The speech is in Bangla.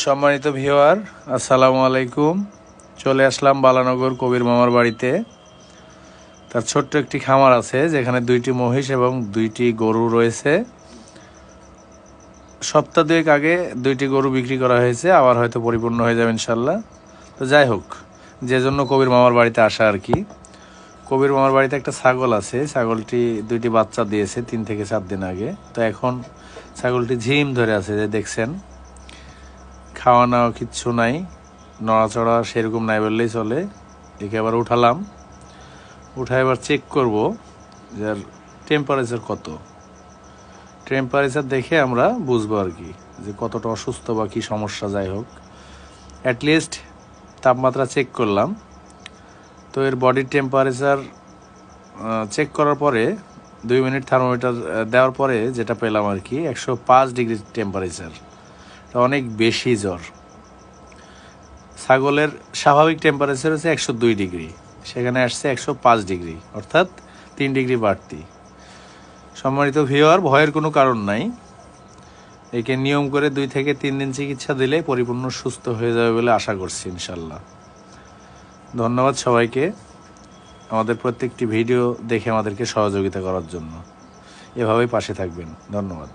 সম্মানিত ভিউয়ার, আসসালামু আলাইকুম। চলে আসলাম বালানগর কবির মামার বাড়িতে। তার ছোট্ট একটি খামার আছে যেখানে 2টি মহিষ এবং 2টি গরু রয়েছে। সপ্তাহ দুয়েক আগে 2টি গরু বিক্রি করা হয়েছে, আবার হয়তো পরিপূর্ণ হয়ে যাবে ইনশাল্লাহ। তো যাই হোক, যে জন্য কবির মামার বাড়িতে আসা আর কি। কবির মামার বাড়িতে একটা ছাগল আছে, ছাগলটি 2টি বাচ্চা দিয়েছে 3 থেকে 4 দিন আগে। তো এখন ছাগলটি ঝিম ধরে আছে, যে দেখছেন, খাওয়া নাওয়া কিচ্ছু নাই, নড়াচড়া সেরকম নাই বললেই চলে। একে আবার উঠালাম, উঠায় এবার চেক করব যে টেম্পারেচার কত। টেম্পারেচার দেখে আমরা বুঝবো আর কি যে কতটা অসুস্থ বা কী সমস্যা। যাই হোক, অ্যাটলিস্ট তাপমাত্রা চেক করলাম। তো এর বডির টেম্পারেচার চেক করার পরে 2 মিনিট থার্মোমিটার দেওয়ার পরে যেটা পেলাম আর কি, 105 ডিগ্রি টেম্পারেচার। অনেক বেশি জ্বর। ছাগলের স্বাভাবিক টেম্পারেচার হচ্ছে 102 ডিগ্রি, সেখানে আসছে 105 ডিগ্রি, অর্থাৎ 3 ডিগ্রি বাড়তি। সম্মানিত ভিউয়ার, ভয়ের কোনো কারণ নাই। একে নিয়ম করে 2 থেকে 3 দিন চিকিৎসা দিলে পরিপূর্ণ সুস্থ হয়ে যাবে বলে আশা করছি ইনশাল্লাহ। ধন্যবাদ সবাইকে আমাদের প্রত্যেকটি ভিডিও দেখে আমাদেরকে সহযোগিতা করার জন্য। এভাবেই পাশে থাকবেন। ধন্যবাদ।